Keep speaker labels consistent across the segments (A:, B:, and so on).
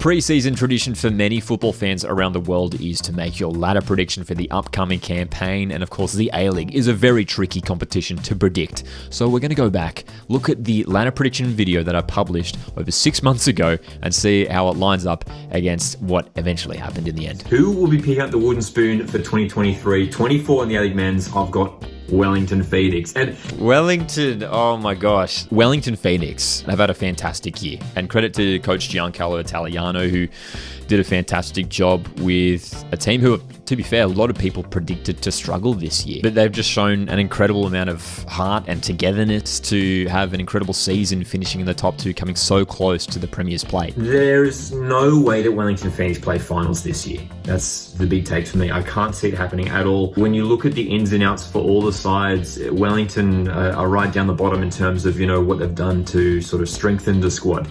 A: Pre-season tradition for many football fans around the world is to make your ladder prediction for the upcoming campaign, and of course the A-League is a very tricky competition to predict. So we're going to go back, look at the ladder prediction video that I published over 6 months ago and see how it lines up against what eventually happened in the end.
B: Who will be picking up the wooden spoon for 2023? 24 in the A-League men's, I've got Wellington Phoenix. And
A: Wellington, oh my gosh. Wellington Phoenix have had a fantastic year. And credit to coach Giancarlo Italiano, who did a fantastic job with a team who, to be fair, a lot of people predicted to struggle this year. But they've just shown an incredible amount of heart and togetherness to have an incredible season, finishing in the top two, coming so close to the Premier's plate.
B: There's no way that Wellington Phoenix play finals this year. That's the big take for me. I can't see it happening at all. When you look at the ins and outs for all the sides, Wellington are right down the bottom in terms of, what they've done to sort of strengthen the squad.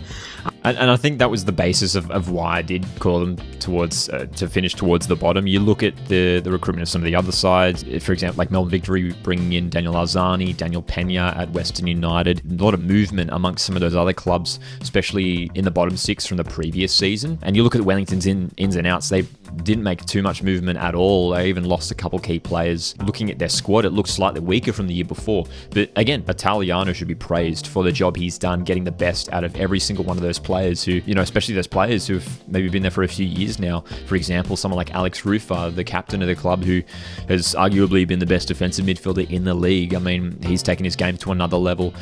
A: And I think that was the basis of why I did call them towards to finish towards the bottom. You look at the recruitment of some of the other sides, for example, like Melbourne Victory bringing in Daniel Arzani, Daniel Pena at Western United. A lot of movement amongst some of those other clubs, especially in the bottom six from the previous season. And you look at Wellington's ins and outs, they didn't make too much movement at all. They even lost a couple key players. Looking at their squad, it looked slightly weaker from the year before. But again, Italiano should be praised for the job he's done, getting the best out of every single one of those players who, especially those players who've maybe been there for a few years now. For example, someone like Alex Rufa, the captain of the club, who has arguably been the best defensive midfielder in the league. I mean, he's taken his game to another level.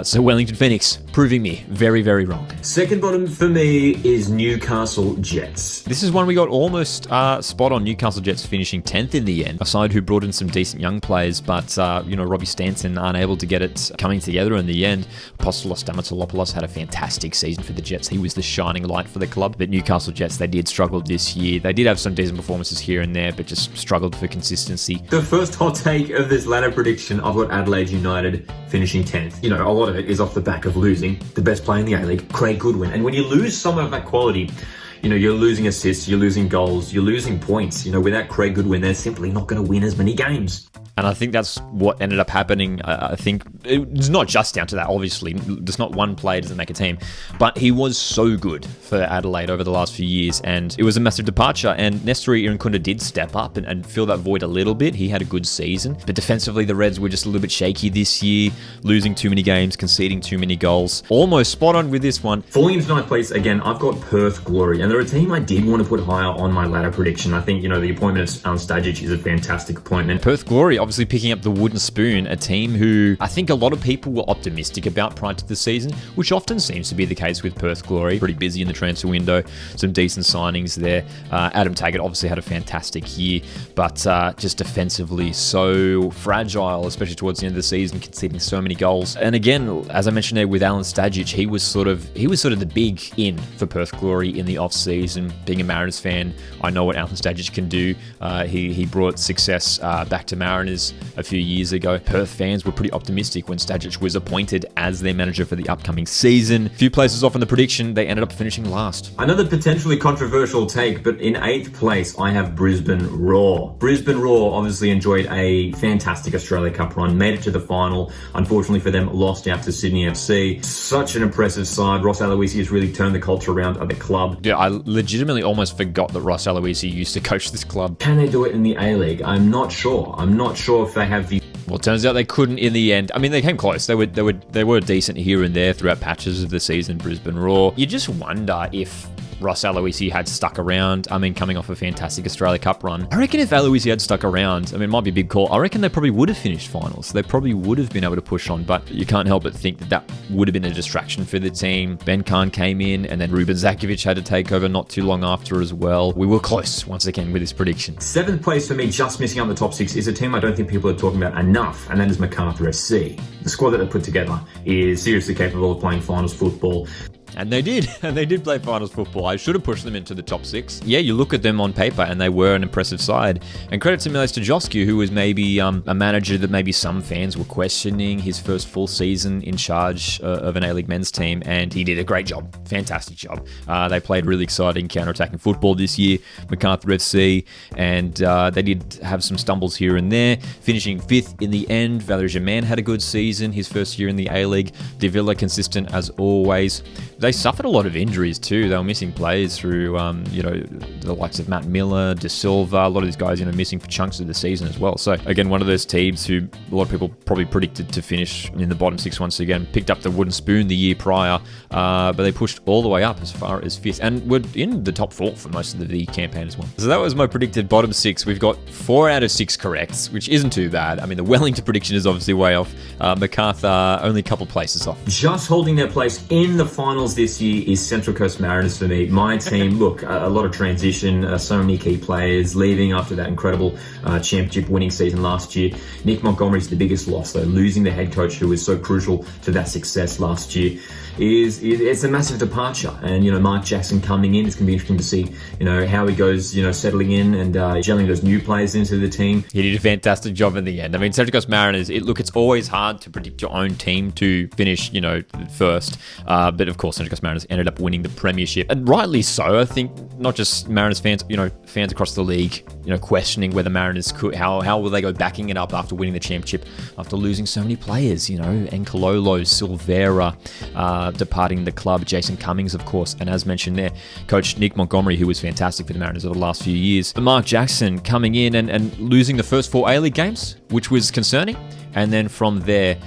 A: So Wellington Phoenix, proving me very, very wrong.
B: Second bottom for me is Newcastle Jets.
A: This is one we got almost spot on. Newcastle Jets finishing 10th in the end. A side who brought in some decent young players, but, Robbie Stanton unable to get it coming together in the end. Apostolos Stamatolopoulos had a fantastic season for the Jets. He was the shining light for the club. But Newcastle Jets, they did struggle this year. They did have some decent performances here and there, but just struggled for consistency.
B: The first hot take of this ladder prediction, I've got Adelaide United finishing 10th. A lot of it is off the back of losing the best player in the A-League, Craig Goodwin. And when you lose someone of that quality, you're losing assists, you're losing goals, you're losing points. Without Craig Goodwin, they're simply not going to win as many games.
A: And I think that's what ended up happening. I think it's not just down to that, obviously. There's not one player doesn't make a team. But he was so good for Adelaide over the last few years, and it was a massive departure. And Nestori Irankunda did step up and fill that void a little bit. He had a good season. But defensively, the Reds were just a little bit shaky this year, losing too many games, conceding too many goals. Almost spot on with this one.
B: Falling into ninth place, again, I've got Perth Glory. And they're a team I did want to put higher on my ladder prediction. I think, the appointment of Alan Stajic is a fantastic appointment.
A: Perth Glory, obviously picking up the wooden spoon, a team who I think a lot of people were optimistic about prior to the season, which often seems to be the case with Perth Glory. Pretty busy in the transfer window, some decent signings there. Adam Taggart obviously had a fantastic year, but just defensively so fragile, especially towards the end of the season, conceding so many goals. And again, as I mentioned there with Alan Stajic, he was sort of the big in for Perth Glory in the off-season. Being a Mariners fan, I know what Alan Stajic can do. He brought success back to Mariners a few years ago. Perth fans were pretty optimistic when Stajic was appointed as their manager for the upcoming season. A few places off in the prediction, they ended up finishing last.
B: Another potentially controversial take, but in 8th place, I have Brisbane Roar. Brisbane Roar obviously enjoyed a fantastic Australia Cup run, made it to the final. Unfortunately for them, lost out to Sydney FC. Such an impressive side. Ross Aloisi has really turned the culture around at the club.
A: Yeah, I legitimately almost forgot that Ross Aloisi used to coach this club.
B: Can they do it in the A-League? I'm not sure. I'm not sure if they have the...
A: Well, it turns out they couldn't in the end. I mean, they came close. They were decent here and there throughout patches of the season, Brisbane Roar. You just wonder if Ross Aloisi had stuck around. I mean, coming off a fantastic Australia Cup run. I reckon if Aloisi had stuck around, I mean, it might be a big call. I reckon they probably would have finished finals. They probably would have been able to push on, but you can't help but think that would have been a distraction for the team. Ben Khan came in, and then Ruben Zakovic had to take over not too long after as well. We were close once again with this prediction.
B: 7th place for me, just missing out the top 6, is a team I don't think people are talking about enough, and that is Macarthur FC. The squad that they put together is seriously capable of playing finals football.
A: And they did. And they did play finals football. I should have pushed them into the top 6. Yeah, you look at them on paper and they were an impressive side. And credit to Milos Stojoscu, who was maybe a manager that maybe some fans were questioning, his first full season in charge of an A-League men's team. And he did a great job. Fantastic job. They played really exciting counter-attacking football this year, Macarthur FC. And they did have some stumbles here and there, finishing 5th in the end. Valerie Germain had a good season, his first year in the A-League. De Villa consistent as always. they suffered a lot of injuries too. They were missing players through, the likes of Matt Miller, De Silva, a lot of these guys, missing for chunks of the season as well. So again, one of those teams who a lot of people probably predicted to finish in the bottom six once again. Picked up the wooden spoon the year prior, but they pushed all the way up as far as fifth and were in the top four for most of the campaign as well. So that was my predicted bottom six. We've got 4 out of 6 correct, which isn't too bad. I mean, the Wellington prediction is obviously way off. MacArthur only a couple places off.
B: Just holding their place in the finals this year is Central Coast Mariners for me. My team, look, a lot of transition, so many key players leaving after that incredible championship winning season last year. Nick Montgomery's the biggest loss, though. Losing the head coach who was so crucial to that success last year it's a massive departure. And, Mark Jackson coming in, it's going to be interesting to see, how he goes, settling in and gelling those new players into the team.
A: He did a fantastic job in the end. I mean, Central Coast Mariners, it's always hard to predict your own team to finish, first. But of course, Central Coast Mariners ended up winning the premiership. And rightly so. I think not just Mariners fans, fans across the league, questioning whether Mariners could, how will they go backing it up after winning the championship, after losing so many players, Encololo, Silvera, departing the club, Jason Cummings, of course, and as mentioned there, Coach Nick Montgomery, who was fantastic for the Mariners over the last few years. But Mark Jackson coming in and losing the first 4 A-League games, which was concerning. And then from there,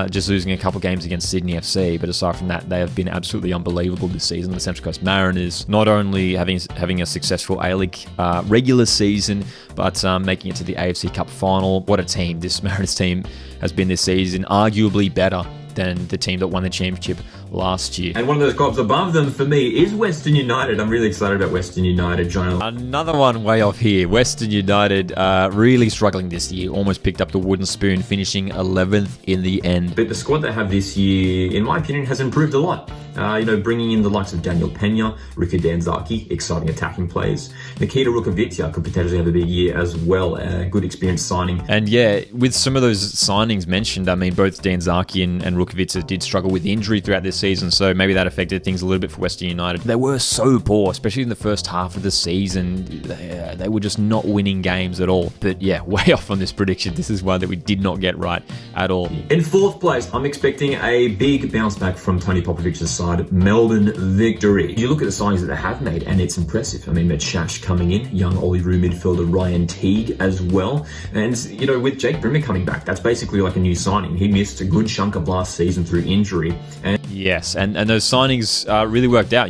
A: just losing a couple games against Sydney FC. But aside from that, they have been absolutely unbelievable this season. The Central Coast Mariners, not only having a successful A-League regular season, but making it to the AFC Cup final. What a team this Mariners team has been this season. Arguably better than the team that won the championship last year.
B: And one of those clubs above them for me is Western United. I'm really excited about Western United, John.
A: Another one way off here. Western United really struggling this year. Almost picked up the wooden spoon, finishing 11th in the end.
B: But the squad they have this year, in my opinion, has improved a lot. Bringing in the likes of Daniel Pena, Rika Danzaki, exciting attacking players. Nikita Rukavica could potentially have a big year as well. Good experience signing.
A: And yeah, with some of those signings mentioned, I mean, both Danzaki and Rukavica did struggle with injury throughout this season, so maybe that affected things a little bit for Western United. They were so poor, especially in the first half of the season. They were just not winning games at all. But yeah, way off on this prediction. This is one that we did not get right at all.
B: In 4th place, I'm expecting a big bounce back from Tony Popovich's side, Melbourne Victory. You look at the signings that they have made, and it's impressive. I mean, Metchash coming in, young Olyroos midfielder Ryan Teague as well. And, with Jake Brimmer coming back, that's basically like a new signing. He missed a good chunk of last season through injury.
A: Yes, and those signings really worked out.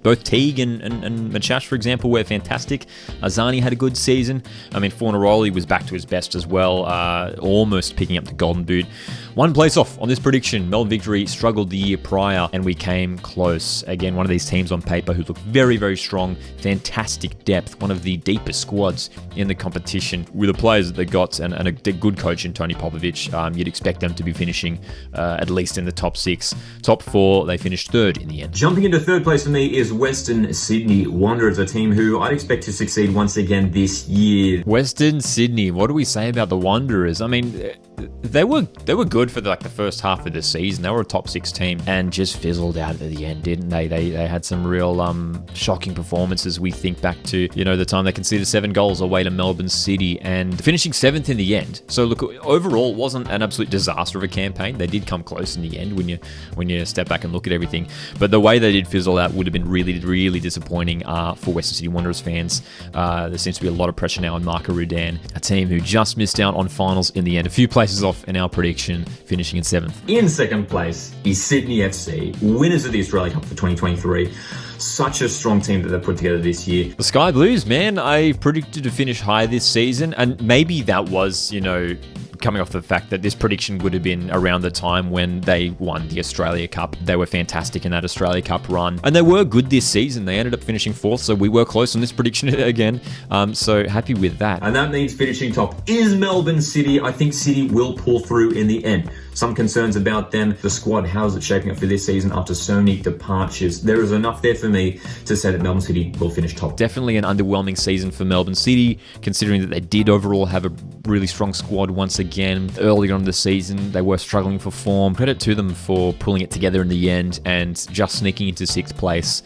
A: Both Teague and Metchash, for example, were fantastic. Azani had a good season. I mean, Fornaroli was back to his best as well, almost picking up the Golden Boot. 1 place off on this prediction. Melbourne Victory struggled the year prior, and we came close. Again, one of these teams on paper who look very, very strong. Fantastic depth. One of the deepest squads in the competition. With the players that they got and a good coach in Tony Popovich, you'd expect them to be finishing at least in the top 6. Top 4, they finished 3rd in the end.
B: Jumping into 3rd place for me is Western Sydney Wanderers, a team who I'd expect to succeed once again this year.
A: Western Sydney, what do we say about the Wanderers? I mean, they were good for the first half of the season. They were a top 6 team and just fizzled out at the end, didn't they? They had some real shocking performances. We think back to the time they conceded 7 goals away to Melbourne City and finishing 7th in the end. So look, overall, it wasn't an absolute disaster of a campaign. They did come close in the end when you step back and look at everything. But the way they did fizzle out would have been really, really disappointing for Western Sydney Wanderers fans. There seems to be a lot of pressure now on Marco Rudan, a team who just missed out on finals in the end. A few places off in our prediction, finishing in 7th.
B: In 2nd place is Sydney FC, winners of the Australia Cup for 2023. Such a strong team that they've put together this year.
A: The Sky Blues, man, I predicted to finish high this season, and maybe that was, coming off the fact that this prediction would have been around the time when they won the Australia Cup. They were fantastic in that Australia Cup run, and they were good this season. They ended up finishing 4th, so we were close on this prediction again. So happy with that.
B: And that means finishing top is Melbourne City. I think City will pull through in the end. Some concerns about them. The squad, how's it shaping up for this season after so many departures? There is enough there for me to say that Melbourne City will finish top.
A: Definitely an underwhelming season for Melbourne City, considering that they did overall have a really strong squad once again. Early on in the season, they were struggling for form. Credit to them for pulling it together in the end and just sneaking into 6th place,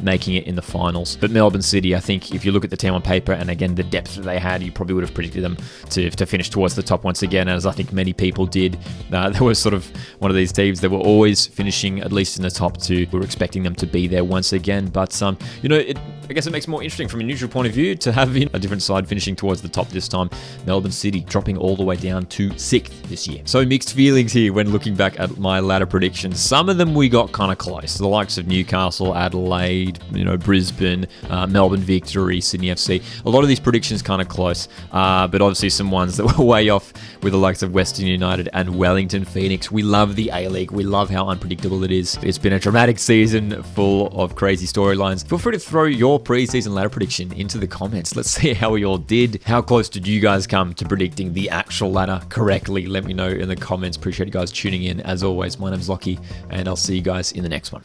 A: making it in the finals. But Melbourne City, I think if you look at the team on paper and again the depth that they had, you probably would have predicted them to finish towards the top once again, as I think many people did. There was sort of one of these teams that were always finishing at least in the top 2. We were expecting them to be there once again, but I guess it makes it more interesting from a neutral point of view to have a different side finishing towards the top this time. Melbourne City dropping all the way down to 6th this year. So mixed feelings here when looking back at my ladder predictions. Some of them we got kind of close. The likes of Newcastle, Adelaide, Brisbane, Melbourne Victory, Sydney FC. A lot of these predictions kind of close, but obviously some ones that were way off with the likes of Western United and Wellington Phoenix. We love the A-League. We love how unpredictable it is. It's been a dramatic season full of crazy storylines. Feel free to throw your pre-season ladder prediction into the comments. Let's see how we all did. How close did you guys come to predicting the actual ladder correctly? Let me know in the comments. Appreciate you guys tuning in. As always, my name's Lockie, and I'll see you guys in the next one.